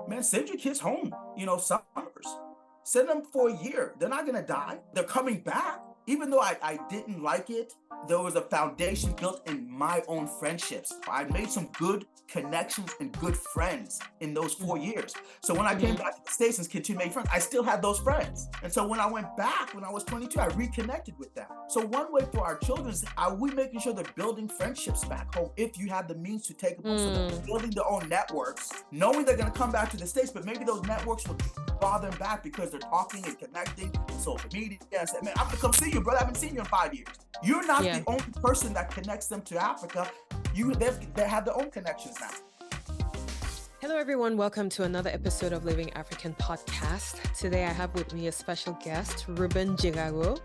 Man, send your kids home, summers. Send them for a year. They're not going to die. They're coming back. Even though I didn't like it, there was a foundation built in my own friendships. I made some good connections and good friends in those 4 years. So when I came Mm-hmm. back to the States and continued to make friends, I still had those friends. And so when I went back, when I was 22, I reconnected with them. So one way for our children is, are we making sure they're building friendships back home if you have the means to take them home? So they're Mm. building their own networks, knowing they're going to come back to the States, but maybe those networks will draw them back because they're talking and connecting on social media and say, man, I'm going to come see you, brother. I haven't seen you in 5 years. You're not Yeah. the only person that connects them to Africa. They have their own connections now. Hello, everyone. Welcome to another episode of Living African Podcast. Today, I have with me a special guest, Reuben Ndjerareou,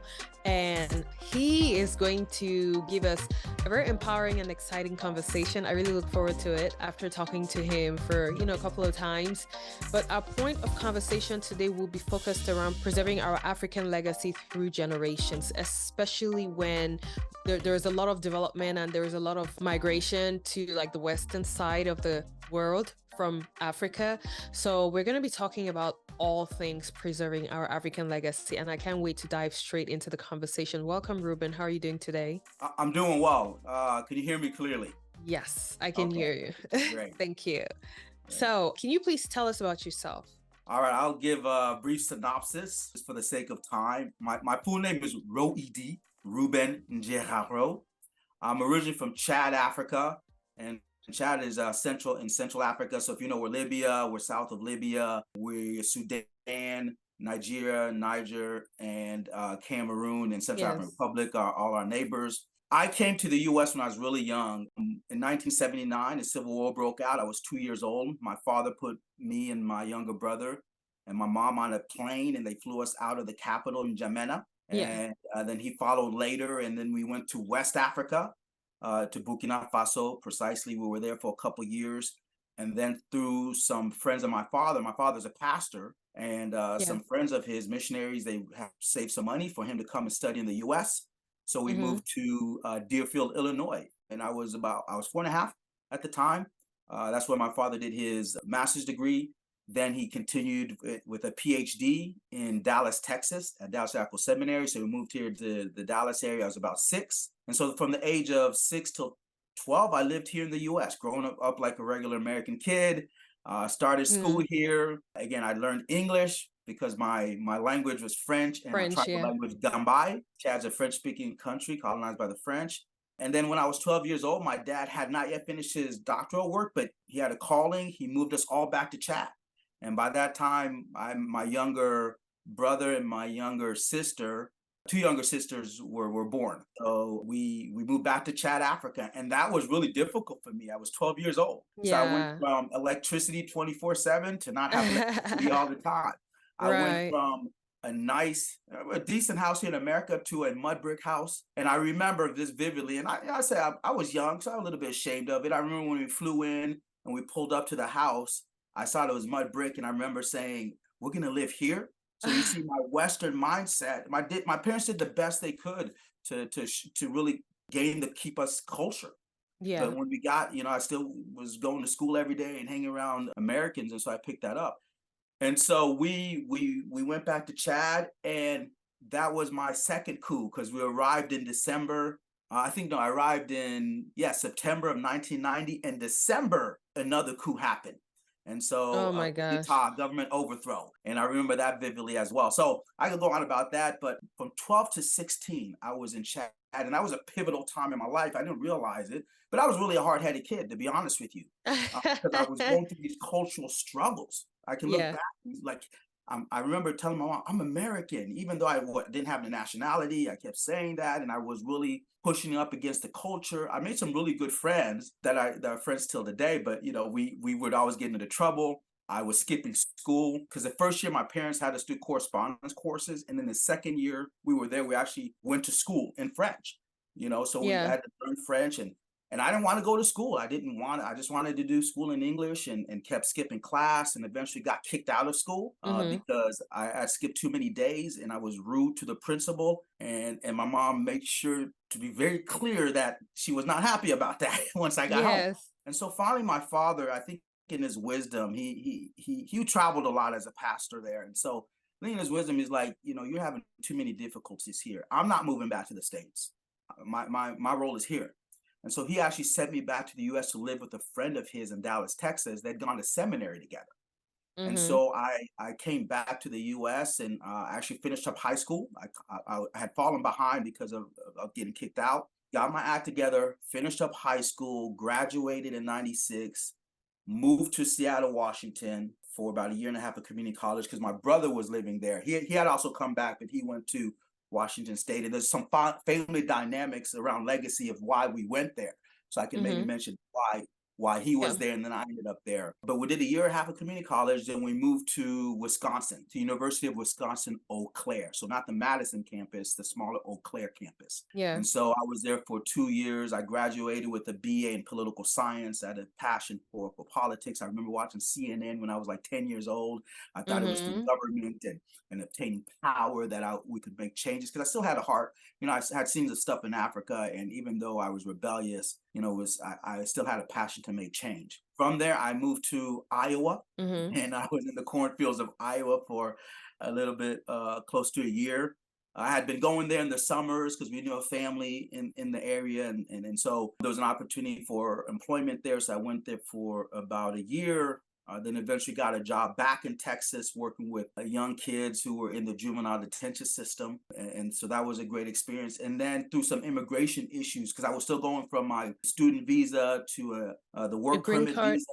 and he is going to give us a very empowering and exciting conversation. I really look forward to it after talking to him for, a couple of times. But our point of conversation today will be focused around preserving our African legacy through generations, especially when there's a lot of development and there's a lot of migration to like the western side of the world from Africa. So we're going to be talking about all things preserving our African legacy, and I can't wait to dive straight into the conversation. Welcome, Reuben. How are you doing today? I'm doing well. Can you hear me clearly? Yes, I can Okay, hear you. great. Thank you. Great. So can you please tell us about yourself? All right, I'll give a brief synopsis just for the sake of time. My full name is Reuben Ndjerareou. I'm originally from Chad, Africa, and Chad is Central Africa. So if you know, we're Libya, we're south of Libya, we're Sudan, Niger, and Cameroon and Central African Yes. Republic are all our neighbors. I came to the U.S. when I was really young. In 1979, the Civil War broke out. I was 2 years old. My father put me and my younger brother and my mom on a plane, and they flew us out of the capital in Jamena. Yeah. And then he followed later, and then we went to West Africa, to Burkina Faso. Precisely, we were there for a couple of years, and then through some friends of my father's a pastor, and Yeah. some friends of his, missionaries, they have saved some money for him to come and study in the U.S. So we Mm-hmm. moved to Deerfield, Illinois, and I was 4.5 at the time. That's where my father did his master's degree. Then he continued with a PhD in Dallas, Texas, at Dallas Technical Seminary. So we moved here to the Dallas area. I was about 6. And so from the age of 6 till 12, I lived here in the U.S., growing up like a regular American kid. Started Mm. school here. Again, I learned English because my language was French, and my French, tribal yeah. language Gambay. Chad's a French-speaking country colonized by the French. And then when I was 12 years old, my dad had not yet finished his doctoral work, but he had a calling. He moved us all back to Chad. And by that time, my younger brother and my younger sister, two younger sisters were born. So we moved back to Chad, Africa. And that was really difficult for me. I was 12 years old. So I went Yeah. from electricity 24/7 to not have electricity all the time. I went Right. from a decent house here in America to a mud brick house. And I remember this vividly. And I say I was young, so I'm a little bit ashamed of it. I remember when we flew in and we pulled up to the house, I saw it was mud brick, and I remember saying, "We're gonna live here." So you see, my Western mindset. My parents did the best they could to really keep us culture. Yeah. But when we got, I still was going to school every day and hanging around Americans, and so I picked that up. And so we went back to Chad, and that was my second coup because we arrived in December. I think no, I arrived in September of 1990. In December, another coup happened, and so Oh my coup gosh. d'etat, government overthrow, and I remember that vividly as well. So I could go on about that, but from 12 to 16, I was in Chad, and that was a pivotal time in my life. I didn't realize it, but I was really a hard-headed kid, to be honest with you, because I was going through these cultural struggles. I can look Yeah. back, like, I remember telling my mom, I'm American, even though I didn't have the nationality. I kept saying that, and I was really pushing up against the culture. I made some really good friends that are friends till today, but we would always get into trouble. I was skipping school because the first year my parents had us do correspondence courses, and then the second year we were there, we actually went to school in French. So we Yeah. had to learn French, and I didn't want to go to school. I didn't want. I just wanted to do school in English, and kept skipping class, and eventually got kicked out of school Mm-hmm. because I skipped too many days, and I was rude to the principal, and my mom made sure to be very clear that she was not happy about that once I got home. Yes. And so finally, my father, I think in his wisdom, he traveled a lot as a pastor there. And so I think in his wisdom, he's like, you're having too many difficulties here. I'm not moving back to the States. My role is here. And so he actually sent me back to the US to live with a friend of his in Dallas, Texas. They'd gone to seminary together. And Mm-hmm. so I came back to the US and actually finished up high school. I had fallen behind because of getting kicked out. Got my act together, finished up high school, graduated in 96, moved to Seattle, Washington for about a year and a half of community college because my brother was living there. He had also come back, but he went to Washington State. And there's some family dynamics around legacy of why we went there. So I can maybe Mm-hmm. mention why he Yeah. was there and then I ended up there. But we did a year and a half of community college, then we moved to Wisconsin, to University of Wisconsin, Eau Claire. So not the Madison campus, the smaller Eau Claire campus. Yeah. And so I was there for 2 years. I graduated with a BA in political science. I had a passion for politics. I remember watching CNN when I was like 10 years old. I thought it was through Mm-hmm. government and obtaining power that we could make changes because I still had a heart. I had seen the stuff in Africa, and even though I was rebellious, I still had a passion to make change. From there, I moved to Iowa, Mm-hmm. and I was in the cornfields of Iowa for a little bit, close to a year. I had been going there in the summers because we knew a family in the area, and so there was an opportunity for employment there. So I went there for about a year. Then eventually got a job back in Texas working with young kids who were in the juvenile detention system. And so that was a great experience. And then through some immigration issues, because I was still going from my student visa to the The work green permit card. visa.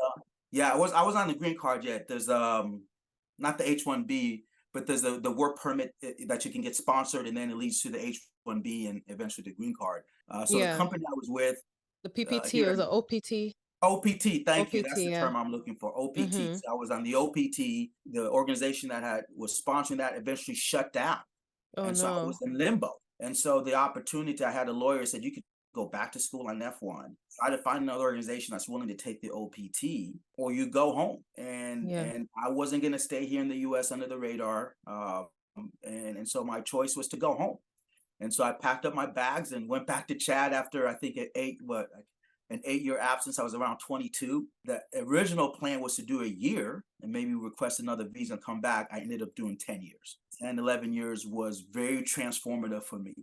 Yeah, I was on the green card yet. There's not the H-1B, but there's the work permit that you can get sponsored, and then it leads to the H-1B and eventually the green card. So the Yeah. company I was with The PPT here or in the OPT. OPT, thank you. That's OPT. the Yeah. term I'm looking for. OPT. Mm-hmm. So I was on the OPT. The organization that was sponsoring that eventually shut down, Oh and so I no. was in limbo. And so the opportunity, I had a lawyer said you could go back to school on F1, try to find another organization that's willing to take the OPT, or you go home. And Yeah. and I wasn't going to stay here in the U.S. under the radar, and so my choice was to go home. And so I packed up my bags and went back to Chad after I think an 8-year absence. I was around 22. The original plan was to do a year and maybe request another visa and come back. I ended up doing 10 years. And 11 years was very transformative for me.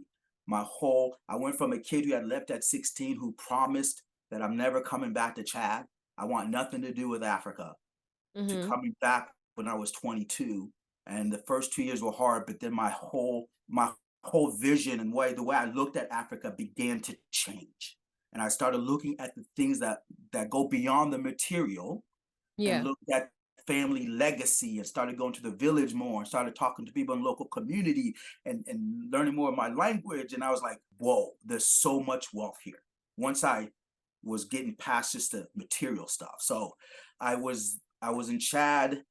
I went from a kid who had left at 16 who promised that I'm never coming back to Chad. I want nothing to do with Africa, to Mm-hmm. coming back when I was 22. And the first 2 years were hard, but then my whole vision and the way I looked at Africa began to change. And I started looking at the things that go beyond the material, and Yeah. looked at family legacy, and started going to the village more, and started talking to people in local community, and learning more of my language. And I was like, whoa, there's so much wealth here. Once I was getting past just the material stuff. So I was in Chad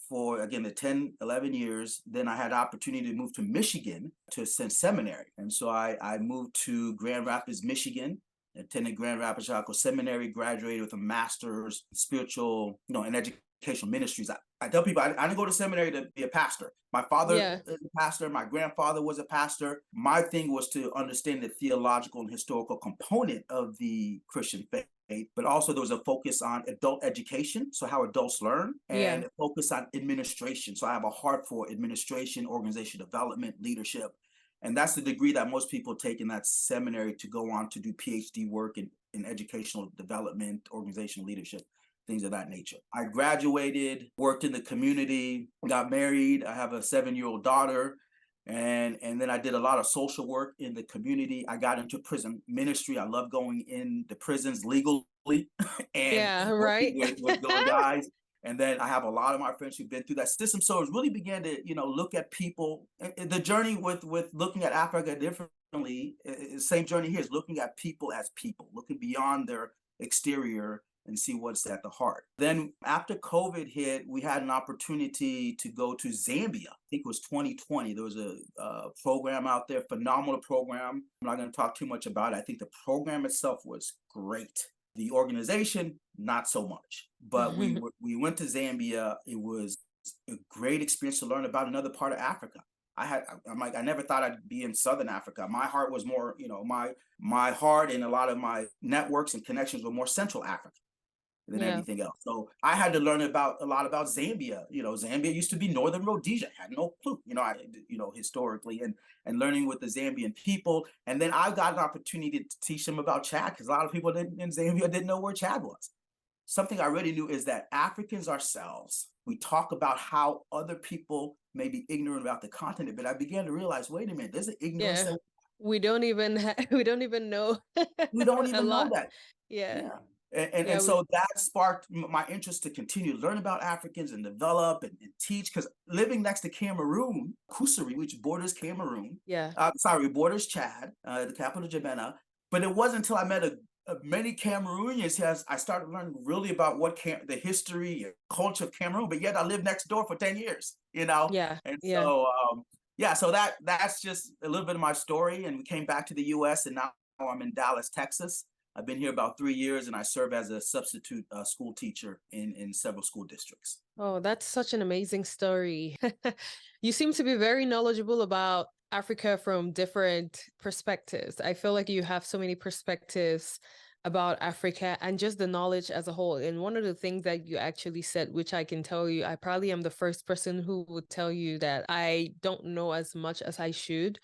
for, again, the 10, 11 years. Then I had the opportunity to move to Michigan to attend seminary. And so I moved to Grand Rapids, Michigan, attended Grand Rapids Jericho Seminary, graduated with a master's in spiritual, in educational ministries. I tell people I didn't go to seminary to be a pastor. My father Yeah. is a pastor. My grandfather was a pastor. My thing was to understand the theological and historical component of the Christian faith, but also there was a focus on adult education, so how adults learn, and Yeah. a focus on administration. So I have a heart for administration, organization development, leadership. And that's the degree that most people take in that seminary to go on to do PhD work in educational development, organizational leadership, things of that nature. I graduated, worked in the community, got married. I have a 7-year-old daughter. And then I did a lot of social work in the community. I got into prison ministry. I love going in the prisons legally and Yeah. working Right. with those guys. And then I have a lot of my friends who've been through that system. So it really began to, look at people. The journey with looking at Africa differently, same journey here, is looking at people as people, looking beyond their exterior and see what's at the heart. Then after COVID hit, we had an opportunity to go to Zambia. I think it was 2020. There was a program out there, phenomenal program. I'm not going to talk too much about it. I think the program itself was great. The organization, not so much. But we went to Zambia. It was a great experience to learn about another part of Africa. I'm like, I never thought I'd be in Southern Africa. My heart was more, my heart and a lot of my networks and connections were more Central Africa. than Yeah. everything else. So I had to learn about a lot about Zambia. Zambia used to be Northern Rhodesia. I had no clue. Historically, and learning with the Zambian people. And then I got an opportunity to teach them about Chad, because a lot of people in Zambia didn't know where Chad was. Something I already knew is that Africans ourselves, we talk about how other people may be ignorant about the continent, but I began to realize, wait a minute, there's an ignorance Yeah. that We don't even we don't even know we don't a even know lot. that. Yeah. Yeah. And Yeah, so that sparked my interest to continue to learn about Africans and develop and teach. Because living next to Cameroon, Kusuri, which borders Cameroon, yeah. borders Chad, the capital Jamena. But it wasn't until I met many Cameroonians here I started learning really about the history and culture of Cameroon. But yet I lived next door for 10 years, Yeah. And Yeah. so, yeah, so that's just a little bit of my story. And we came back to the US, and now I'm in Dallas, Texas. I've been here about 3 years, and I serve as a substitute school teacher in several school districts. Oh, that's such an amazing story. You seem to be very knowledgeable about Africa from different perspectives. I feel like you have so many perspectives about Africa and just the knowledge as a whole. And one of the things that you actually said, which I can tell you, I probably am the first person who would tell you that I don't know as much as I should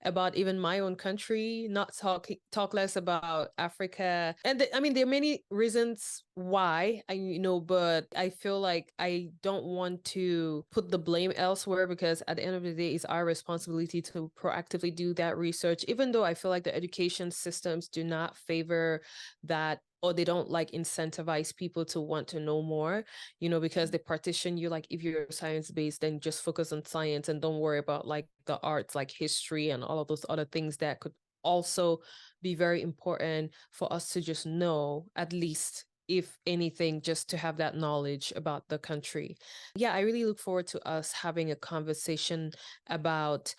about even my own country, not talk less about Africa. And I mean, there are many reasons why but I feel like I don't want to put the blame elsewhere, because at the end of the day, it's our responsibility to proactively do that research, even though I feel like the education systems do not favor that, or they don't like incentivize people to want to know more, because they partition you, like if you're science based, then just focus on science and don't worry about like the arts, like history and all of those other things that could also be very important for us to just know, at least if anything, just to have that knowledge about the country. Yeah, I really look forward to us having a conversation about,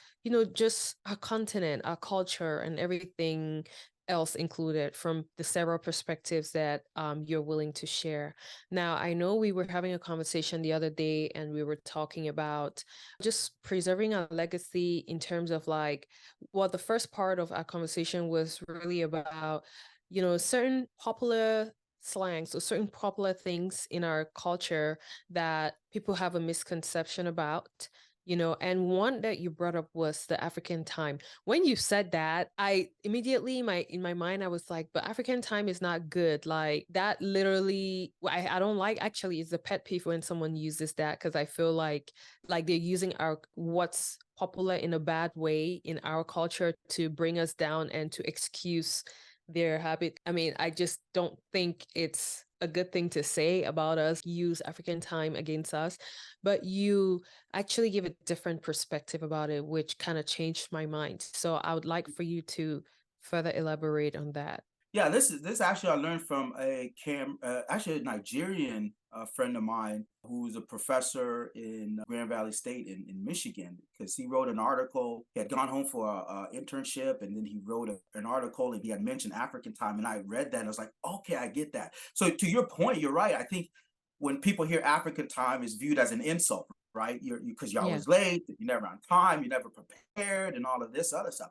just our continent, our culture, and everything else included from the several perspectives that you're willing to share. Now, I know we were having a conversation the other day and we were talking about just preserving our legacy in terms of like, well, the first part of our conversation was really about, certain popular slangs or certain popular things in our culture that people have a misconception about. And one that you brought up was the African time. When you said that, I immediately in my mind I was like, but African time is not good. Like that literally, I don't like, actually it's a pet peeve when someone uses that, because I feel like they're using our what's popular in a bad way in our culture to bring us down and to excuse their habit. I mean, I just don't think it's a good thing to say about us, use African time against us. But you actually give a different perspective about it, which kind of changed my mind. So I would like for you to further elaborate on that. Yeah, this actually I learned from actually a Nigerian friend of mine who's a professor in Grand Valley State in Michigan, because he wrote an article. He had gone home for a internship, and then he wrote an article, and he had mentioned African time, and I read that and I was like, okay, I get that. So to your point, you're right. I think when people hear African time, it's viewed as an insult, right? Because you're Yeah. always late, you're never on time, you're never prepared, and all of this other stuff.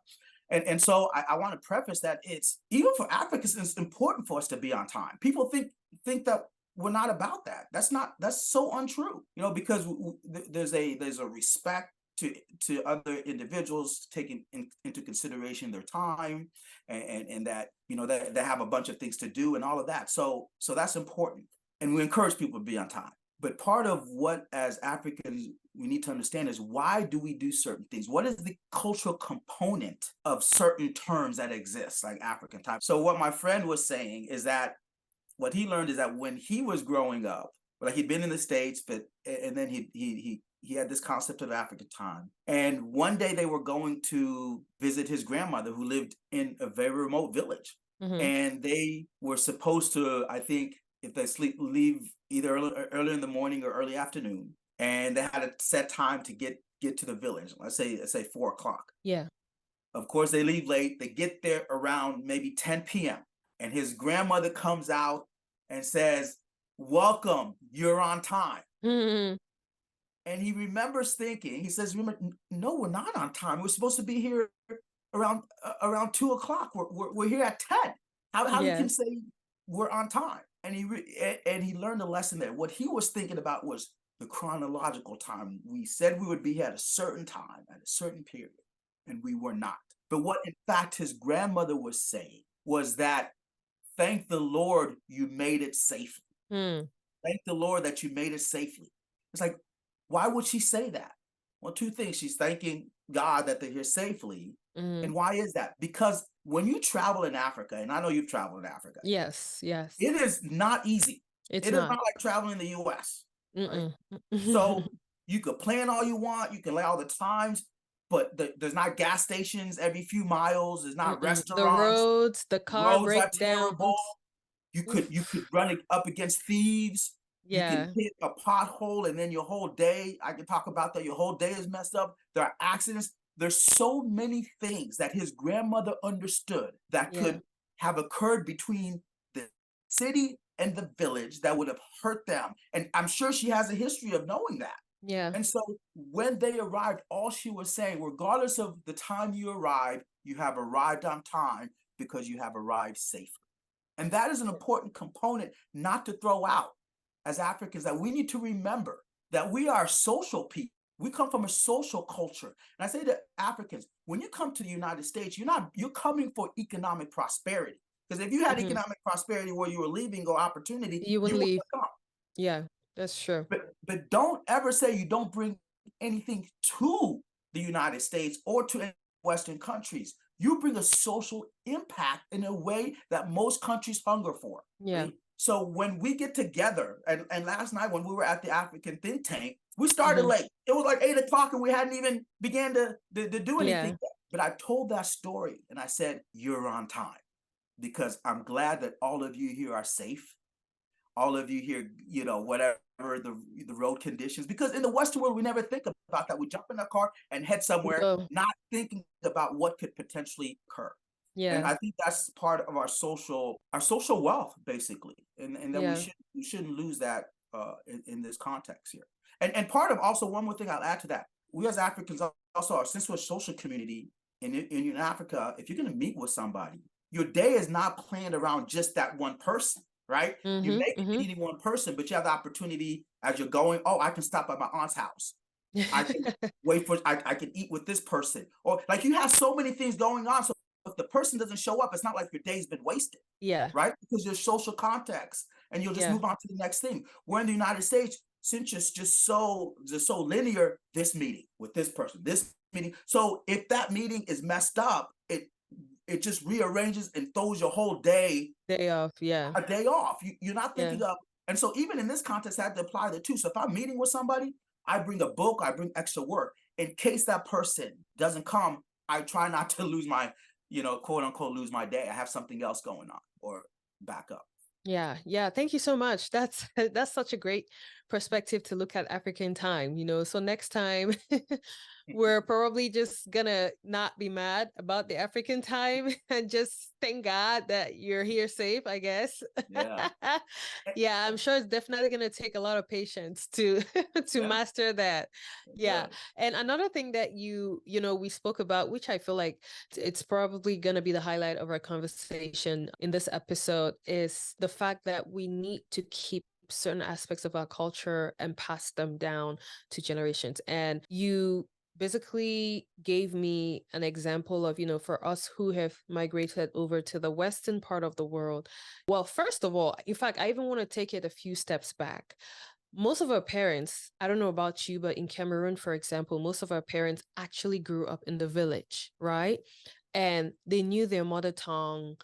And so I want to preface that it's even for Africans, it's important for us to be on time. People think that we're not about that. That's so untrue. Because there's a respect to other individuals, taking into consideration their time, and that that they have a bunch of things to do and all of that. So that's important, and we encourage people to be on time. But part of what, as Africans, we need to understand is, why do we do certain things? What is the cultural component of certain terms that exist, like African time? So what my friend was saying is that what he learned is that when he was growing up, like he'd been in the States, and then he had this concept of African time. And one day they were going to visit his grandmother, who lived in a very remote village. Mm-hmm. And they were supposed to, I think, if they leave either early in the morning or early afternoon, and they had a set time to get to the village. Let's say 4 o'clock. Yeah. Of course, they leave late. They get there around maybe 10 p.m. And his grandmother comes out and says, "Welcome, you're on time." Mm-hmm. And he remembers thinking, he says, "Remember, no, we're not on time. We're supposed to be here around 2 o'clock. We're here at 10. How you Yeah. can say we're on time?" and and he learned a lesson that what he was thinking about was the chronological time. We said we would be here at a certain time, at a certain period, and we were not. But what in fact his grandmother was saying was that thank the Lord you made it safely. Mm, Thank the Lord that you made it safely. It's like, why would she say that? Well, two things. She's thanking God that they're here safely. mm. And why is that? Because when you travel in Africa, and I know you've traveled in Africa, Yes, yes. it is not easy. It's It is not. not like traveling in the US, right? Mm-mm. So you could plan all you want, you can lay all the times, but there's not gas stations every few miles, there's not Mm-mm. The restaurants, roads, the car roads are terrible. breakdowns. You could Oof. run it up against thieves. You can Yeah, hit a pothole, and then your whole day. I can talk about that. Your whole day is messed up. There are accidents. There's so many things that his grandmother understood that yeah, could have occurred between the city and the village that would have hurt them. And I'm sure she has a history of knowing that. yeah. And so when they arrived, all she was saying, regardless of the time you arrived, you have arrived on time because you have arrived safely. And that is an important component not to throw out as Africans, that we need to remember that we are social people. We come from a social culture. And I say to Africans, when you come to the United States, you're coming for economic prosperity. Because if you had Hmm. economic prosperity where you were leaving or opportunity, You would you would leave. have come. Yeah, that's true. But don't ever say you don't bring anything to the United States or to any Western countries. You bring a social impact in a way that most countries hunger for. Yeah. Right? So when we get together, and last night when we were at the African think tank, we started Hmm. late. It was like 8 o'clock and we hadn't even began to do anything Yeah. yet. But I told that story and I said, you're on time because I'm glad that all of you here are safe, all of you here, whatever the road conditions. Because in the Western world, we never think about that. We jump in a car and head We somewhere, go. not thinking about what could potentially occur. And Yeah. I think that's part of our social wealth, basically. And then we Yeah. should we shouldn't lose that in this context here. And part of also one more thing I'll add to that. We as Africans also are, since we're a social community in Africa, if you're gonna meet with somebody, your day is not planned around just that one person, right? You Mm-hmm. may be Mm-hmm. meeting one person, but you have the opportunity as you're going, oh, I can stop by my aunt's house. I can wait for I can eat with this person. Or like you have so many things going on. So if the person doesn't show up, it's not like your day's been wasted, Yeah. right? Because there's social context and you'll just Yeah. move on to the next thing. We're in the United States, since it's just so linear, this meeting with this person, this meeting. So if that meeting is messed up, it just rearranges and throws your whole day Day off. Yeah. a day off. You're not Yeah. thinking of, and so even in this context, I had to apply the two. So if I'm meeting with somebody, I bring a book, I bring extra work. In case that person doesn't come, I try not to lose my, quote unquote, lose my day. I have something else going on or back up. Yeah, yeah. Thank you so much. That's that's such a great perspective to look at African time, you know. So next time we're probably just gonna not be mad about the African time and just thank God that you're here safe, I guess. Yeah. Eh, Yeah, I'm sure it's definitely gonna take a lot of patience to to Yeah, master that. it Yeah. does. And another thing that we spoke about, which I feel like it's probably going to be the highlight of our conversation in this episode, is the fact that we need to keep certain aspects of our culture and pass them down to generations. And you basically gave me an example of, for us who have migrated over to the western part of the world. Well, first of all, in fact, I even want to take it a few steps back. Most of our parents, I don't know about you, but in Cameroon, for example, most of our parents actually grew up in the village, right? And they knew their mother tongue,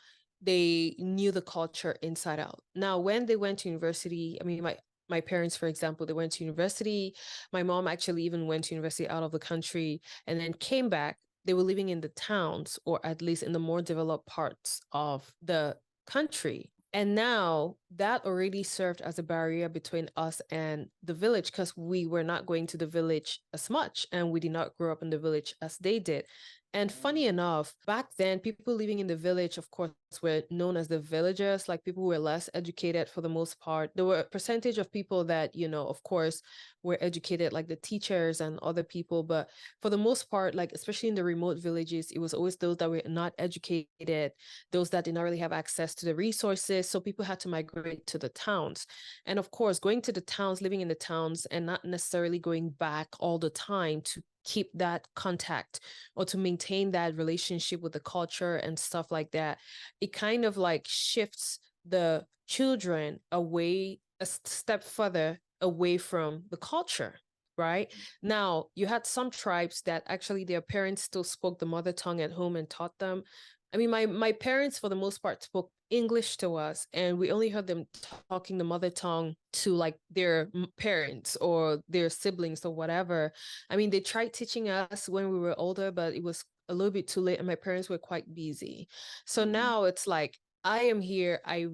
they knew the culture inside out. Now, when they went to university, I mean, my parents, for example, they went to university. My mom actually even went to university out of the country and then came back. They were living in the towns, or at least in the more developed parts of the country. And now that already served as a barrier between us and the village because we were not going to the village as much and we did not grow up in the village as they did. And funny enough, back then, people living in the village, of course, were known as the villagers, like people who were less educated for the most part. There were a percentage of people that, of course, were educated, like the teachers and other people. But for the most part, like, especially in the remote villages, it was always those that were not educated, those that did not really have access to the resources. So people had to migrate migrate to the towns. And of course, going to the towns, living in the towns, and not necessarily going back all the time to keep that contact or to maintain that relationship with the culture and stuff like that, it kind of like shifts the children away a step further away from the culture. Right now, you had some tribes that actually their parents still spoke the mother tongue at home and taught them. I mean, my parents, for the most part, spoke English to us, and we only heard them talking the mother tongue to like their parents or their siblings or whatever. I mean, they tried teaching us when we were older, but it was a little bit too late, and my parents were quite busy. So now it's like I am here. I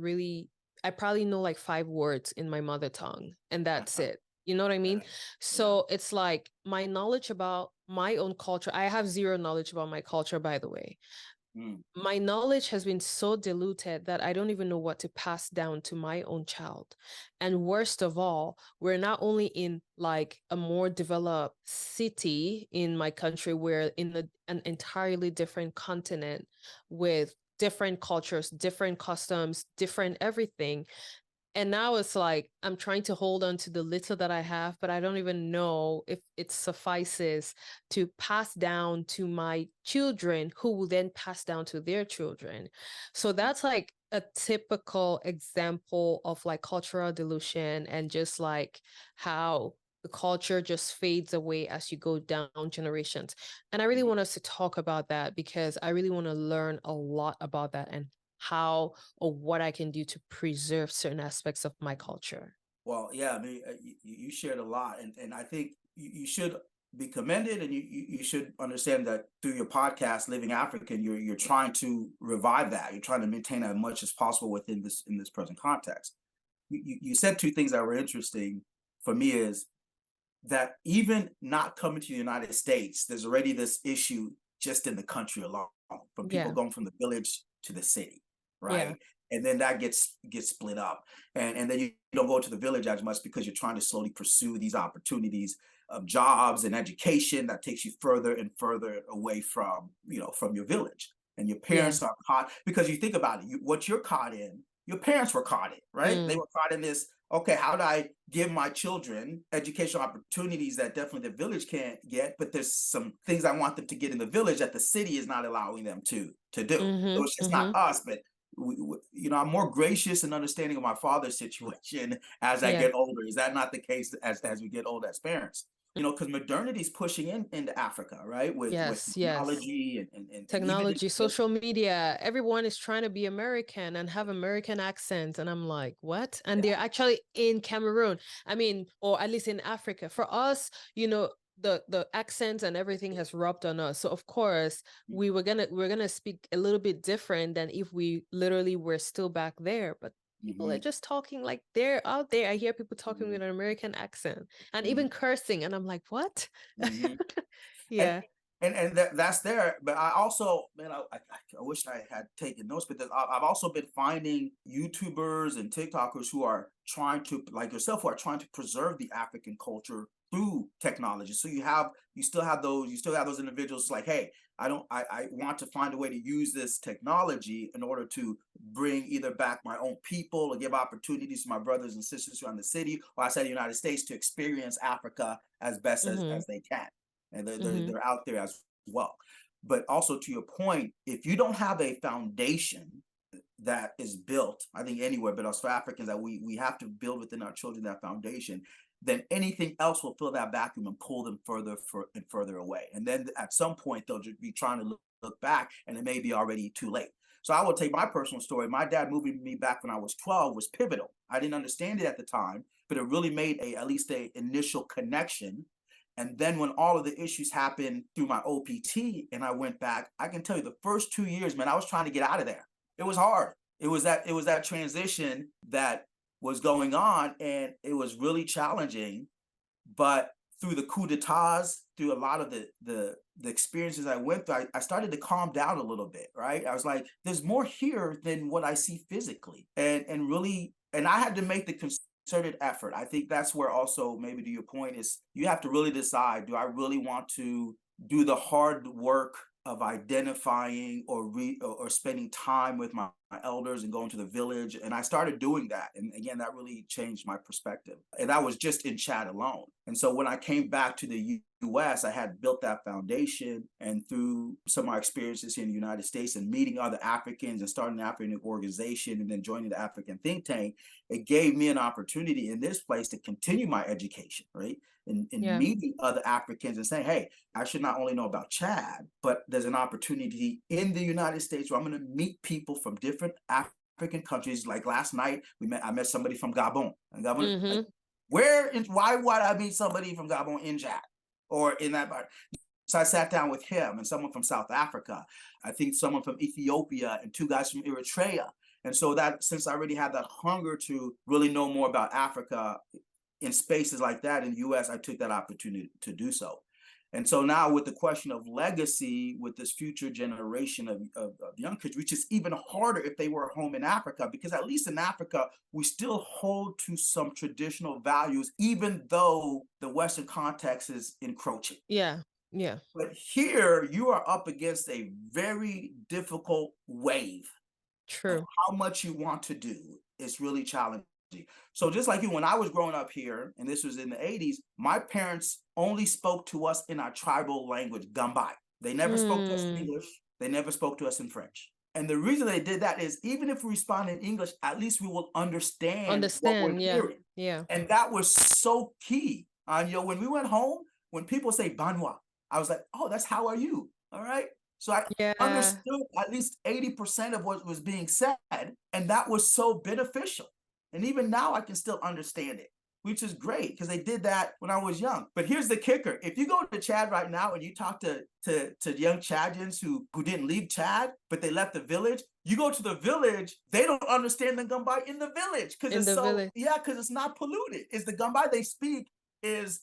probably know like 5 words in my mother tongue, and that's it. You know what I mean? So it's like my knowledge about my own culture. I have zero knowledge about my culture, by the way. My knowledge has been so diluted that I don't even know what to pass down to my own child. And worst of all, we're not only in like a more developed city in my country, we're in an entirely different continent with different cultures, different customs, different everything. And now it's like I'm trying to hold on to the little that I have, but I don't even know if it suffices to pass down to my children, who will then pass down to their children. So that's like a typical example of like cultural dilution, and just like how the culture just fades away as you go down generations. And I really want us to talk about that, because I really want to learn a lot about that and how or what I can do to preserve certain aspects of my culture. Well, yeah, I mean, you shared a lot, and I think you should be commended, and you should understand that through your podcast, Living African, you're trying to revive that. You're trying to maintain as much as possible within this in this present context. You said two things that were interesting for me is that even not coming to the United States, there's already this issue just in the country alone, from people Yeah. going from the village to the city, Yeah. right? And then that gets split up, and then you don't go to the village as much because you're trying to slowly pursue these opportunities of jobs and education that takes you further and further away from from your village. And your Yeah. parents are caught, because you think about it, what you're caught in, your parents were caught in, right? They Mm. were caught in this. Okay, how do I give my children educational opportunities that definitely the village can't get, but there's some things I want them to get in the village that the city is not allowing them to do. So Mm-hmm. it's just not Mm-hmm. us, but I'm more gracious and understanding of my father's situation as I Yeah. get older. Is that not the case as we get older as parents? Because modernity is pushing into Africa, right? With Yes. Yes. technology and even Technology, social media, everyone is trying to be American and have American accents. And I'm like, what? And they're actually in Cameroon. I mean, or at least in Africa. For us, the accents and everything has rubbed on us. So of course, we're gonna speak a little bit different than if we literally were still back there. But people are Mhm, just talking like they're out there. I hear people talking mhm, with an American accent and mhm, even cursing. And I'm like, what? mhm. and Yeah. that's there. But I also, man, I wish I had taken notes, but I've also been finding YouTubers and TikTokers who are trying to, like yourself, who are trying to preserve the African culture through technology. So you still have those individuals like, hey, I want to find a way to use this technology in order to bring either back my own people or give opportunities to my brothers and sisters around the city or outside the United States to experience Africa as best Mm-hmm. as they can, and Mm-hmm. they're out there as well. But also to your point, if you don't have a foundation that is built, I think anywhere, but also for Africans, that we have to build within our children that foundation, then anything else will fill that vacuum and pull them and further away. And then at some point they'll just be trying to look back, and it may be already too late. So I will take my personal story. My dad moving me back when I was 12 was pivotal. I didn't understand it at the time, but it really made at least a initial connection. And then when all of the issues happened through my OPT and I went back, I can tell you the first 2 years, man, I was trying to get out of there. It was hard. It was that transition that was going on, and it was really challenging. But through the coup d'etats, through a lot of the experiences I went through, I started to calm down a little bit, right? I was like, there's more here than what I see physically. And really, and I had to make the concerted effort. I think that's where also, maybe to your point, is you have to really decide, do I really want to do the hard work of identifying or spending time with my my elders and going to the village. And I started doing that. And again, that really changed my perspective. And that was just in Chad alone. And so when I came back to the US, I had built that foundation. And through some of my experiences here in the United States and meeting other Africans and starting an African organization and then joining the African think tank, it gave me an opportunity in this place to continue my education, right? And Yeah. meeting other Africans and saying, hey, I should not only know about Chad, but there's an opportunity in the United States where I'm going to meet people from different African countries. Like last night, I met somebody from Gabon. And Gabon, like, why would I meet somebody from Gabon in Chad or in that part? So I sat down with him and someone from South Africa. I think someone from Ethiopia and 2 guys from Eritrea. And so that since I already had that hunger to really know more about Africa in spaces like that in the US, I took that opportunity to do so. And so now with the question of legacy, with this future generation of young kids, which is even harder if they were home in Africa, because at least in Africa, we still hold to some traditional values, even though the Western context is encroaching. Yeah. Yeah. But here you are up against a very difficult wave of True. how much you want to do. It's really challenging. So just like you, when I was growing up here, and this was in the 80s, my parents only spoke to us in our tribal language, Gambai. They never spoke to us in English. They never spoke to us in French. And the reason they did that is even if we respond in English, at least we will understand what we're Yeah. hearing. Yeah. And that was so key. When we went home, when people say Banwa, I was like, oh, that's how are you? All right. So I understood at least 80% of what was being said. And that was so beneficial. And even now I can still understand it, which is great because they did that when I was young. But here's the kicker. If you go to Chad right now and you talk to young Chadians who didn't leave Chad, but they left the village, you go to the village, they don't understand the Gumbai in the village because because it's not polluted. It's the Gumbai they speak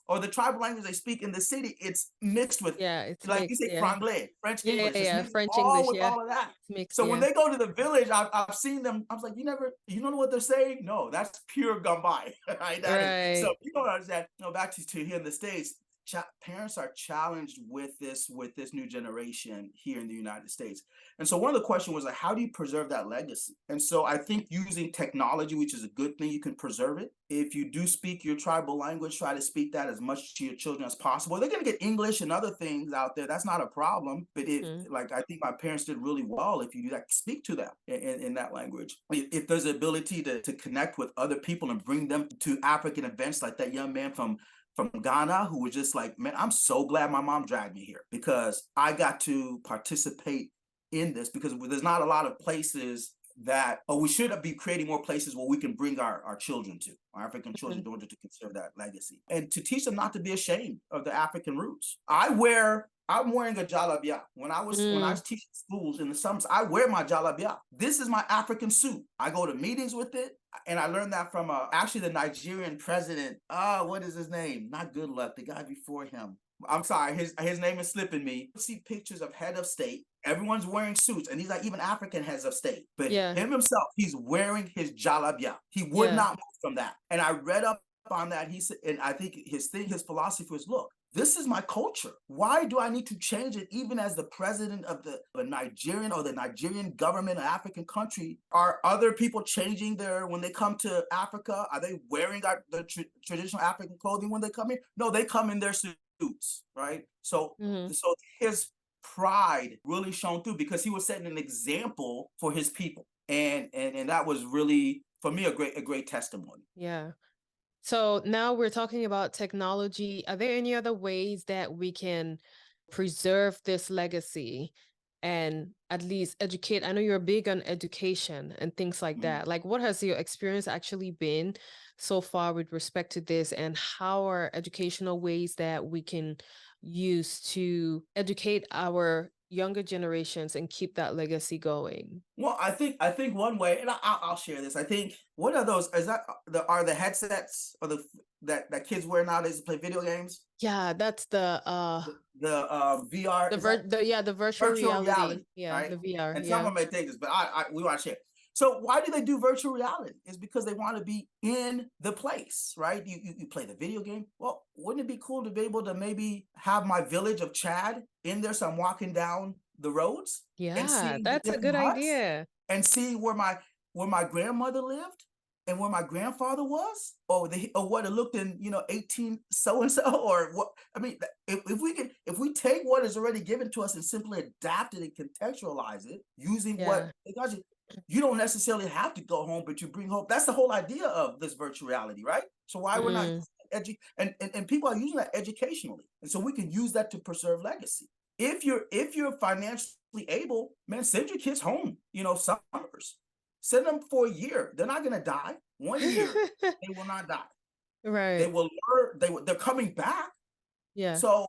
or the tribal language they speak in the city, it's mixed with, it's like mixed, you say, Franglais, French English. It's mixed French all English, with all of that. it's mixed, so when they go to the village, I've seen them. I was like, you don't know what they're saying? No, that's pure Gumbai. Right? So you don't understand. Back to here in the States, parents are challenged with this new generation here in the United States. And so one of the questions was like, how do you preserve that legacy? And so I think using technology, which is a good thing, you can preserve it. If you do speak your tribal language, try to speak that as much to your children as possible. They're going to get English and other things out there. That's not a problem. But I think my parents did really well if you do that, speak to them in that language. If there's the ability to connect with other people and bring them to African events like that young man from Ghana who was just like, man, I'm so glad my mom dragged me here because I got to participate in this because there's not a lot of places that, we should be creating more places where we can bring our children to, our African children, in order to conserve that legacy and to teach them not to be ashamed of the African roots. I'm wearing a jalabia. When I was teaching schools in the summers, I wear my jalabia. This is my African suit. I go to meetings with it. And I learned that from actually the Nigerian president. What is his name? Not Goodluck, the guy before him. I'm sorry, his name is slipping me. You see pictures of head of state. Everyone's wearing suits, and these are even African heads of state. But him himself, he's wearing his jalabia. He would not move from that. And I read up on that. He said, and I think his philosophy was, look, this is my culture. Why do I need to change it? Even as the president of the Nigerian or the Nigerian government, an African country, are other people changing when they come to Africa? Are they wearing the traditional African clothing when they come here? No, they come in their suits, right? So his pride really shone through because he was setting an example for his people, and that was really, for me, a great testimony. Yeah. So now we're talking about technology. Are there any other ways that we can preserve this legacy and at least educate? I know you're big on education and things like that. Like, what has your experience actually been so far with respect to this, and how are educational ways that we can use to educate our younger generations and keep that legacy going? Well, I think one way, and I'll share this. I think what are those? Are the headsets or that kids wear nowadays to play video games? Yeah, that's the VR. The virtual reality. Yeah, right? the VR. And some of them may take this, but we want to share. So why do they do virtual reality? It's because they want to be in the place, right? You play the video game. Well, wouldn't it be cool to be able to maybe have my village of Chad in there? So I'm walking down the roads. Yeah, that's a good idea. and seeing where my grandmother lived and where my grandfather was, or what it looked in, 18 so and so, or what. I mean, if we take what is already given to us and simply adapt it and contextualize it using what Yeah. you don't necessarily have to go home, but you bring home. That's the whole idea of this virtual reality, right? So why we're not Mm, and people are using that educationally, and so we can use that to preserve legacy. If you're financially able, man, send your kids home. Summers, send them for a year. They're not gonna die. 1 year, they will not die. They right. will learn. They're coming back. Yeah. So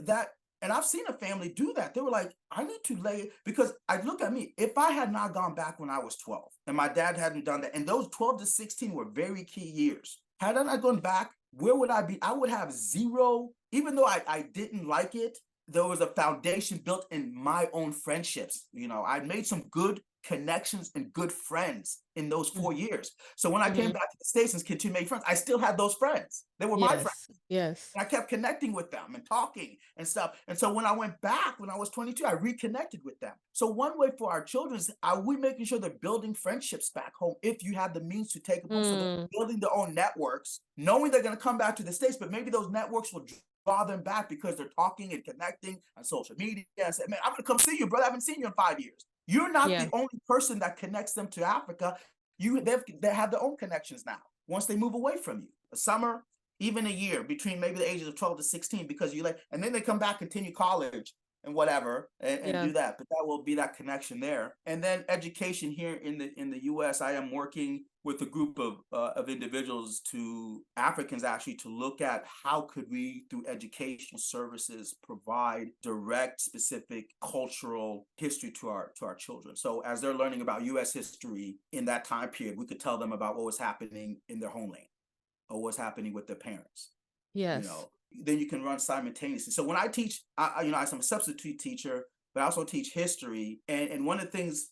that, and I've seen a family do that. They were like, I need to lay, because I look at me, if I had not gone back when I was 12 and my dad hadn't done that, and those 12 to 16 were very key years. Had I not gone back, where would I be? I would have zero, even though I didn't like it, there was a foundation built in my own friendships. I made some good connections and good friends in those Mm, 4 years. So when I came mhm. back to the States and continued to make friends, I still had those friends. They were my friends. Yes. Yes. And I kept connecting with them and talking and stuff. And so when I went back when I was 22, I reconnected with them. So one way for our children is, are we making sure they're building friendships back home if you have the means to take them home? So they're Mm, building their own networks, knowing they're going to come back to the States, but maybe those networks will draw them back because they're talking and connecting on social media and say, man, I'm going to come see you, brother. I haven't seen you in 5 years. You're not yeah. the only person that connects them to Africa. They have their own connections now once they move away from you. A summer, even a year, between maybe the ages of 12 to 16, because and then they come back, continue college and whatever, and Yeah. do that. But that will be that connection there. And then education here in the US, I am working with a group of individuals, to Africans actually, to look at how could we, through educational services, provide direct, specific cultural history to our children. So as they're learning about US history in that time period, we could tell them about what was happening in their homeland or what's happening with their parents. you Yes. know then you can run simultaneously. So when I teach, I'm a substitute teacher, but I also teach history. And one of the things,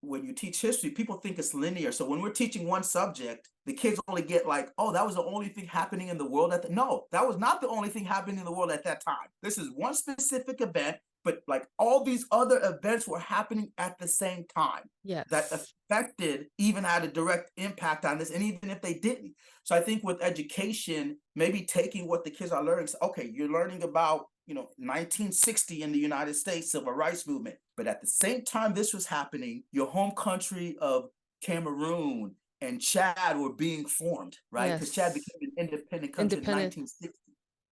when you teach history, people think it's linear. So when we're teaching one subject, the kids only get like, oh, that was the only thing happening in the world no, that was not the only thing happening in the world at that time. This is one specific event, but like all these other events were happening at the same time that Yes. affected, even had a direct impact on this, and even if they didn't. So I think with education, maybe taking what the kids are learning, okay, you're learning about 1960 in the United States, civil rights movement. But at the same time this was happening, your home country of Cameroon and Chad were being formed, right? Because Chad Yes. became an independent country in Independent. 1960,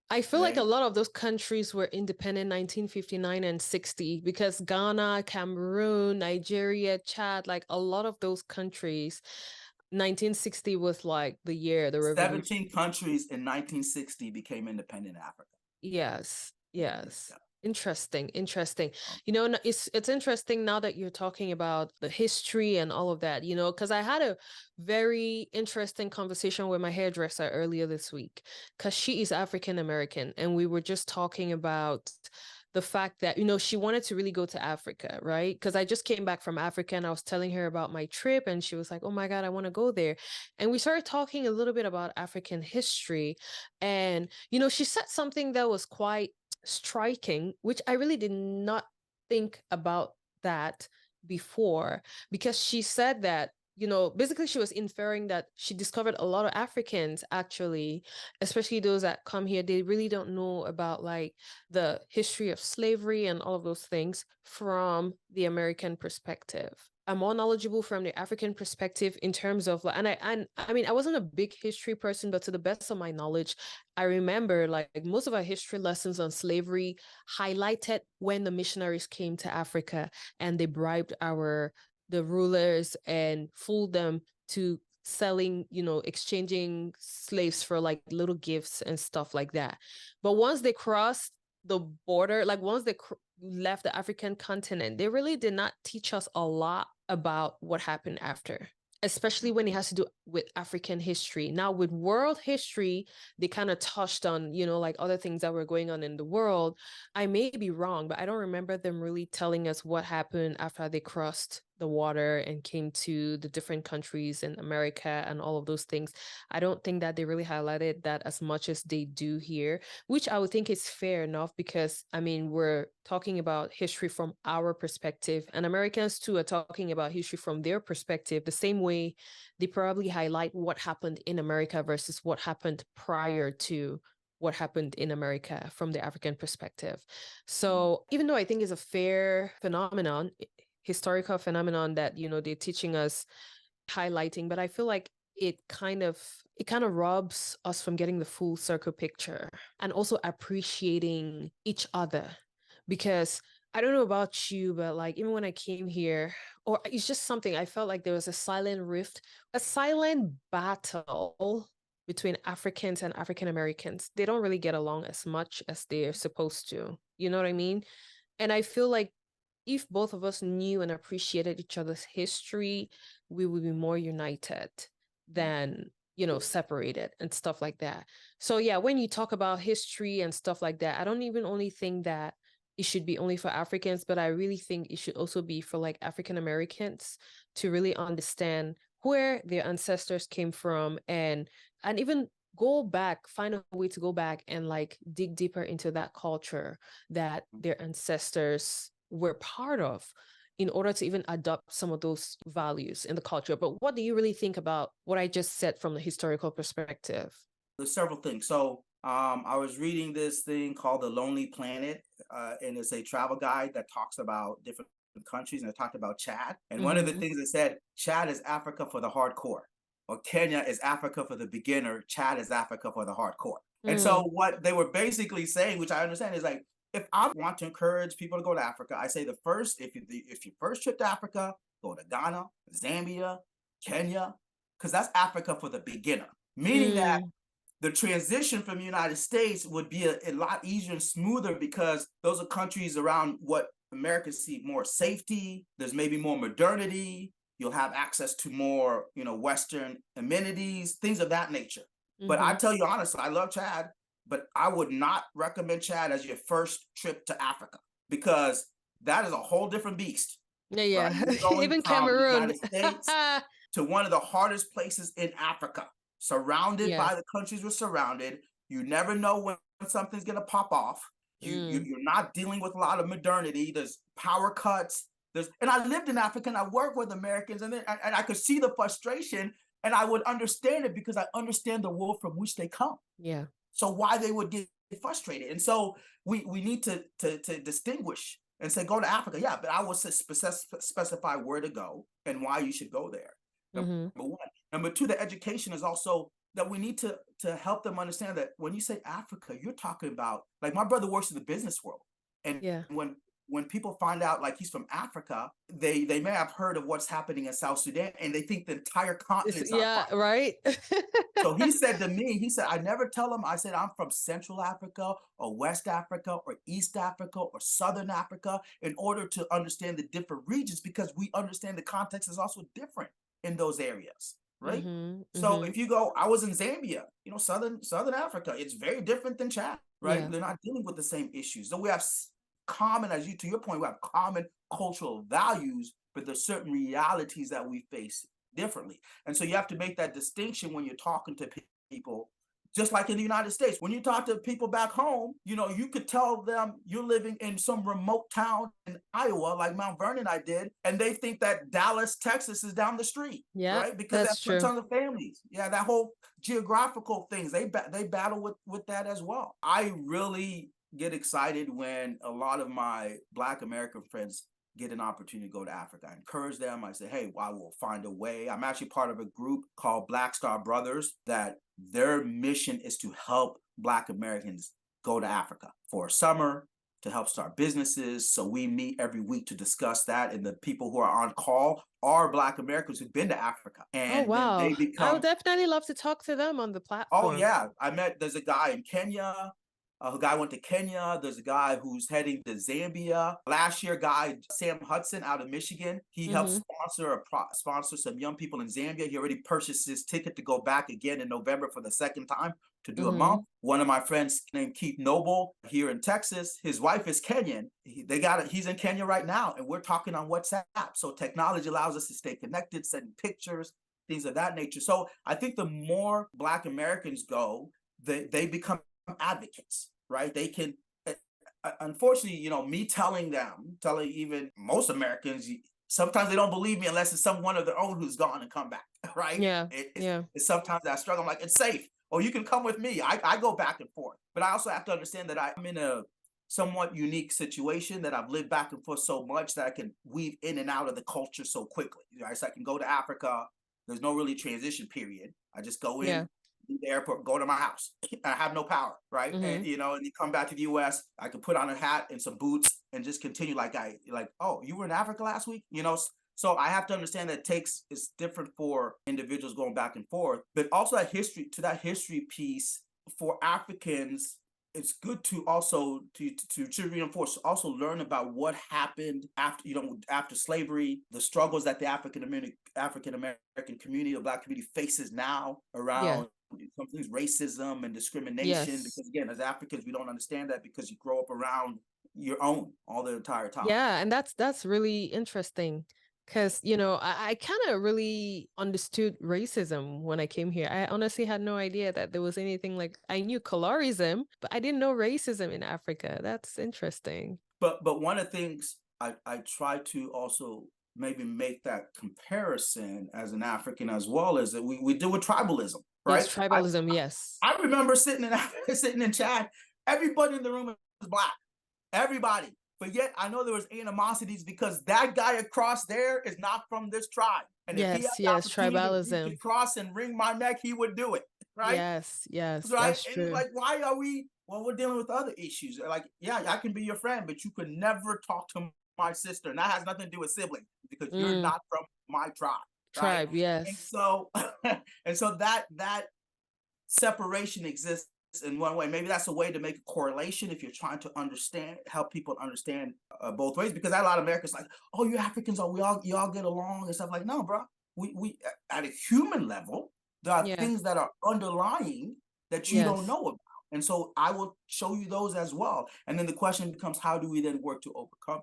I feel like a right? lot of those countries were independent 1959 and 60, because Ghana, Cameroon, Nigeria, Chad, like a lot of those countries, 1960 was like the year the revolution. 17 countries in 1960 became independent in Africa. Yes, yes. Yeah. Interesting, interesting. It's interesting now that you're talking about the history and all of that, because I had a very interesting conversation with my hairdresser earlier this week, because she is African American, and we were just talking about the fact that, she wanted to really go to Africa, right? Because I just came back from Africa and I was telling her about my trip, and she was like, oh my God, I want to go there. And we started talking a little bit about African history. And, she said something that was quite striking, which I really did not think about that before, because she said that, basically she was inferring that she discovered a lot of Africans, actually, especially those that come here, they really don't know about like the history of slavery and all of those things from the American perspective. I'm more knowledgeable from the African perspective in terms of like, I mean, I wasn't a big history person, but to the best of my knowledge, I remember like most of our history lessons on slavery highlighted when the missionaries came to Africa and they bribed the rulers and fooled them to selling, exchanging slaves for like little gifts and stuff like that. But once they crossed the border, like once they left the African continent, they really did not teach us a lot about what happened after, especially when it has to do with African history. Now, with world history, they kind of touched on, like other things that were going on in the world. I may be wrong, but I don't remember them really telling us what happened after they crossed the water and came to the different countries in America and all of those things. I don't think that they really highlighted that as much as they do here, which I would think is fair enough because, I mean, we're talking about history from our perspective, and Americans too are talking about history from their perspective, the same way they probably highlight what happened in America versus what happened prior to what happened in America from the African perspective. So even though I think it's a fair phenomenon, historical phenomenon that, you know, they're teaching us, highlighting, but I feel like it kind of robs us from getting the full circle picture and also appreciating each other. Because I don't know about you, but like even when I came here, or it's just something, I felt like there was a silent rift, a silent battle between Africans and African Americans. They don't really get along as much as they're supposed to. You know what I mean? And I feel like if both of us knew and appreciated each other's history, we would be more united than, you know, separated and stuff like that. So yeah, when you talk about history and stuff like that, I don't even only think that it should be only for Africans, but I really think it should also be for like African Americans to really understand where their ancestors came from, and even go back, find a way to go back and like dig deeper into that culture that their ancestors were part of in order to even adopt some of those values in the culture. But what do you really think about what I just said from the historical perspective? There's several things. So I was reading this thing called The Lonely Planet, and it's a travel guide that talks about different countries, and it talked about Chad. And one of the Mm-hmm. things it said, Chad is Africa for the hardcore, or Kenya is Africa for the beginner, Chad is Africa for the hardcore. And so Mm, what they were basically saying, which I understand, is like, if I want to encourage people to go to Africa, I say if your first trip to Africa, go to Ghana, Zambia, Kenya, because that's Africa for the beginner. Meaning that mm, the transition from the United States would be a lot easier and smoother because those are countries around what Americans see more safety. There's maybe more modernity. You'll have access to more, Western amenities, things of that nature. But I mm-hmm. tell you honestly, I love Chad, but I would not recommend Chad as your first trip to Africa because that is a whole different beast, Yeah, right? yeah. You're going Even from the Cameroon. United States to one of the hardest places in Africa, surrounded Yeah. by the countries we're surrounded. You never know when something's going to pop off. Mm, You're not dealing with a lot of modernity. There's power cuts. And I lived in Africa and I worked with Americans, and I could see the frustration, and I would understand it because I understand the world from which they come. yeah. So why they would get frustrated. And so we need to distinguish and say, go to Africa. Yeah, but I will specify where to go and why you should go there. Number Mm-hmm. one. Number two, the education is also that we need to help them understand that when you say Africa, you're talking about, like, my brother works in the business world. And Yeah. when people find out like he's from Africa, they may have heard of what's happening in South Sudan and they think the entire continent's on Yeah, fire. right? So he said to me, he said, I never tell him, I said, I'm from Central Africa or West Africa or East Africa or Southern Africa, in order to understand the different regions, because we understand the context is also different in those areas, right? Mm-hmm. So Mm-hmm. if you go, I was in Zambia, Southern Africa, it's very different than Chad, right? Yeah. They're not dealing with the same issues. So we have common, to your point, we have common cultural values, but there's certain realities that we face differently. And so you have to make that distinction when you're talking to people. Just like in the United States, when you talk to people back home, you could tell them you're living in some remote town in Iowa, like Mount Vernon I did, and they think that Dallas, Texas is down the street, Yeah, right? Because they have that's different true. tons of families. Yeah, that whole geographical things, they battle with that as well. I really get excited when a lot of my Black American friends get an opportunity to go to Africa. I encourage them. I say, hey, I will find a way. I'm actually part of a group called Black Star Brothers, that their mission is to help Black Americans go to Africa for a summer, to help start businesses. So we meet every week to discuss that. And the people who are on call are Black Americans who've been to Africa. Oh, And then wow. they I would become, definitely love to talk to them on the oh platform. yeah, there's a guy in Kenya, A guy went to Kenya. There's a guy who's heading to Zambia. Last year, guy Sam Hudson out of Michigan, he helped Mm-hmm. sponsor some young people in Zambia. He already purchased his ticket to go back again in November for the second time to do a Mm-hmm. month. One of my friends named Keith Noble here in Texas, his wife is Kenyan. He's in Kenya right now, and we're talking on WhatsApp. So technology allows us to stay connected, sending pictures, things of that nature. So I think the more Black Americans go, they become advocates, right? They can, unfortunately, me telling even most Americans, sometimes they don't believe me unless it's someone of their own who's gone and come back, right? Yeah. Yeah. It's sometimes that struggle. I'm like, it's safe. Or you can come with me. I go back and forth. But I also have to understand that I'm in a somewhat unique situation, that I've lived back and forth so much that I can weave in and out of the culture so quickly. Right? So I can go to Africa. There's no really transition period. I just go Yeah. in, leave the airport, go to my house. I have no power, right? Mm-hmm. And and you come back to the US, I can put on a hat and some boots and just continue oh, you were in Africa last week? So I have to understand that it's different for individuals going back and forth, but also that history piece for Africans. It's good to also to reinforce, also learn about what happened after slavery, the struggles that the African American community, the Black community faces now Yeah. around some things, racism and discrimination. Yes. Because again, as Africans, we don't understand that because you grow up around your own all the entire time. Yeah, and that's really interesting because I kind of really understood racism when I came here. I honestly had no idea that there was anything like, I knew colorism, but I didn't know racism in Africa. That's interesting. But one of the things I try to also maybe make that comparison as an African as well, is that we deal with tribalism, Yes, right? tribalism. Yes. I remember sitting in sitting in Chad, everybody in the room was Black. Everybody. But yet I know there was animosities because that guy across there is not from this tribe. And if he had Yes. the Yes. opportunity to reach Tribalism. across and wring my neck, he would do it. Right? Yes. Yes. Right. That's And it's true. like, why are we, well, we're dealing with other issues. Like, yeah, I can be your friend, but you could never talk to my sister. And that has nothing to do with siblings because you're Mm, not from my tribe. Right. tribe. And Yes. so and so that separation exists in one way. Maybe that's a way to make a correlation if you're trying to help people understand both ways. Because a lot of Americans like, oh, you Africans, oh, you all get along and stuff. Like, no, bro. We at a human level, there are Yeah. things that are underlying that you don't Yes. know about. And so I will show you those as well. And then the question becomes, how do we then work to overcome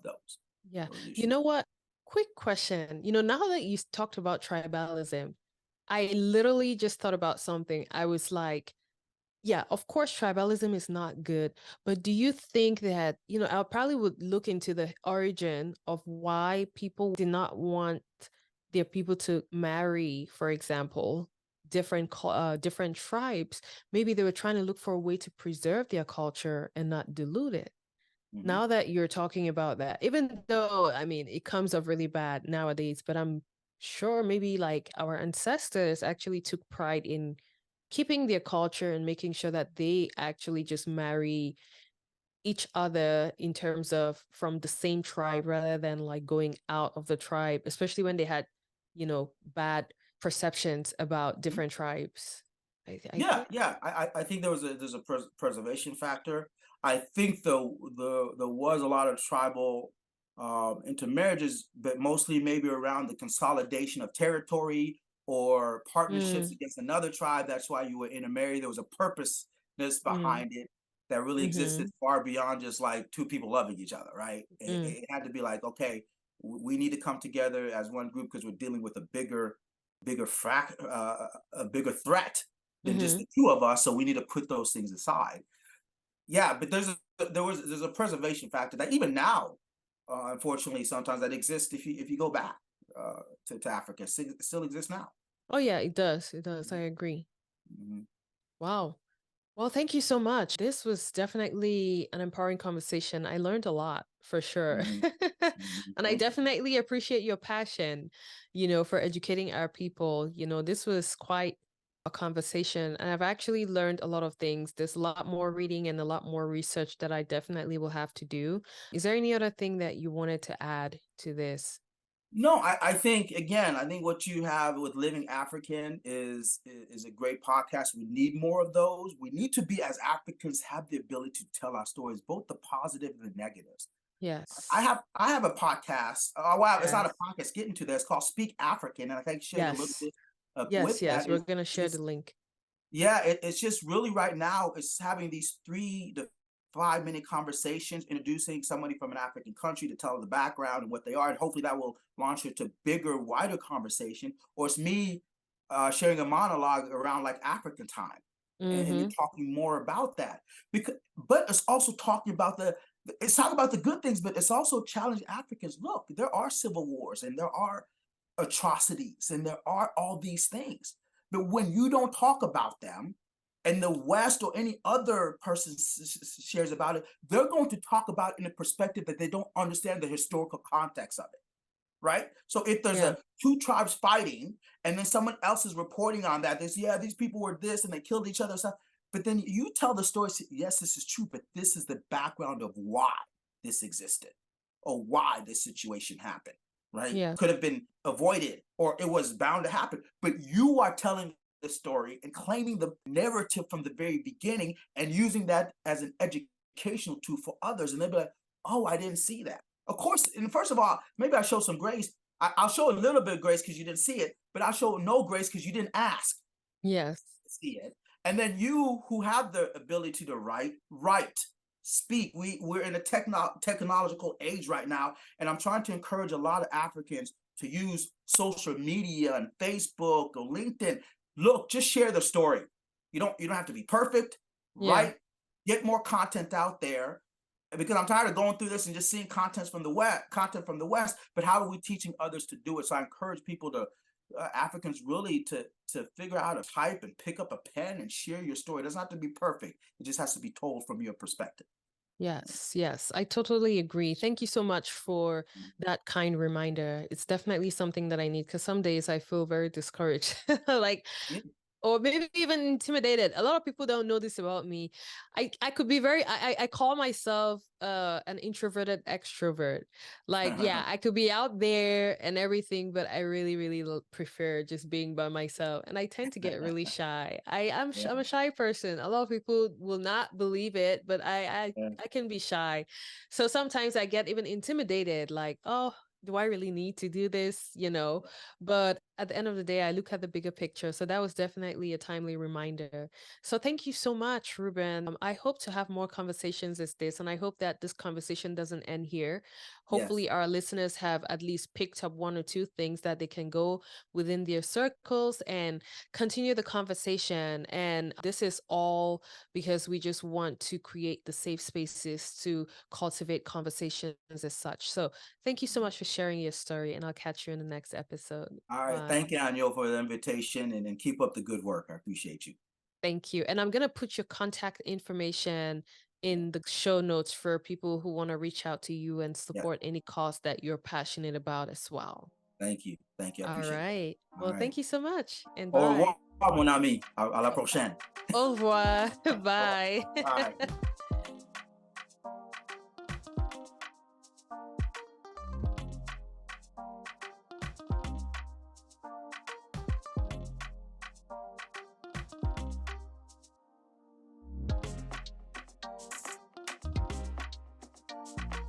Yeah. those You issues? know what? Quick question. Now that you talked about tribalism, I literally just thought about something. I was like, yeah, of course, tribalism is not good. But do you think that, I probably would look into the origin of why people did not want their people to marry, for example, different tribes. Maybe they were trying to look for a way to preserve their culture and not dilute it. Hmm. Now that you're talking about that, even though, I mean, it comes up really bad nowadays, but I'm sure maybe like our ancestors actually took pride in keeping their culture and making sure that they actually just marry each other in terms of from the same tribe rather than like going out of the tribe, especially when they had, bad perceptions about different tribes. I Yeah, think. yeah. I think there's a preservation factor. I think there was a lot of tribal intermarriages, but mostly maybe around the consolidation of territory or partnerships Mm, against another tribe. That's why you were intermarried. There was a purposeness mm, behind it that really existed mm-hmm, far beyond just like two people loving each other, right? mm, It had to be like, okay, we need to come together as one group because we're dealing with a a bigger threat than just mm-hmm. the two of us. So we need to put those things aside. Yeah, but there's a preservation factor that even now, unfortunately, sometimes that exists if you go back to Africa. It still exists now. Oh yeah, it does. It does. I agree. Mhm, Wow. Well, thank you so much. This was definitely an empowering conversation. I learned a lot for sure. mhm, mhm. And I Thank you. definitely appreciate your passion, for educating our people. This was quite a conversation, and I've actually learned a lot of things. There's a lot more reading and a lot more research that I definitely will have to do. Is there any other thing that you wanted to add to this? No, I think again, I think what you have with Living African is a great podcast. We need more of those. We need to be as Africans have the ability to tell our stories, both the positive and the negatives. I Yes. have I have a podcast. Wow, it's not a Yes. podcast. Getting to this called Speak African, and I can share you a little Yes. bit with Yes. Yes. that. We're gonna share the It's link. yeah, it's just really right now, it's having these 3 to 5 minute conversations, introducing somebody from an African country to tell the background and what they are. And hopefully that will launch it to bigger, wider conversation. Or it's me sharing a monologue around like African time and then Mm-hmm. talking more about that. But it's also talking about it's talking about the good things, but it's also challenging Africans. Look, there are civil wars and there are atrocities and there are all these things. But when you don't talk about them, and the West or any other person shares about it, they're going to talk about it in a perspective that they don't understand the historical context of it, right? So if there's Yeah. a two tribes fighting, and then someone else is reporting on that, this yeah, these people were this and they killed each other, stuff. But then you tell the story, say, yes, this is true, but this is the background of why this existed or why this situation happened, right? Yeah. Could have been avoided or it was bound to happen. But you are telling the story and claiming the narrative from the very beginning and using that as an educational tool for others. And they'll be like, oh, I didn't see that. Of course, and first of all, maybe I show some grace. I'll show a little bit of grace because you didn't see it, but I'll show no grace because you didn't ask Yes. to see it. And then you who have the ability to write, speak. We're in a technological age right now, and I'm trying to encourage a lot of Africans to use social media and Facebook or LinkedIn. Look, just share the story. You don't have to be perfect. Yeah. Write, get more content out there because I'm tired of going through this and just seeing content from the West. But how are we teaching others to do it? So I encourage people to Africans really to figure out how to type and pick up a pen and share your story. It doesn't have to be perfect. It just has to be told from your perspective. Yes, yes, I totally agree. Thank you so much for that kind reminder. It's definitely something that I need because some days I feel very discouraged. Like, Yeah. or maybe even intimidated. A lot of people don't know this about me. I could be very I call myself an introverted extrovert. Like, yeah, I could be out there and everything, but I really really prefer just being by myself. And I tend to get really shy. I'm Yeah. a shy person. A lot of people will not believe it, but Yeah. I can be shy. So sometimes I get even intimidated like, "Oh, do I really need to do this?" But at the end of the day, I look at the bigger picture. So that was definitely a timely reminder. So thank you so much, Ruben. I hope to have more conversations as this, and I hope that this conversation doesn't end here. Yes. Hopefully, our listeners have at least picked up one or two things that they can go within their circles and continue the conversation. And this is all because we just want to create the safe spaces to cultivate conversations as such. So thank you so much for sharing your story, and I'll catch you in the next episode. All right. Bye. Thank you, Anyo, for the invitation and keep up the good work. I appreciate you. Thank you. And I'm going to put your contact information Yeah. in the show notes for people who want to reach out to you and Yeah. support any cause that you're passionate about as well. Thank you. Thank you. I All appreciate it. right. All Well, right. thank you so much and Au bye. revoir, mon ami. À la prochaine. Au revoir. Bye. Bye.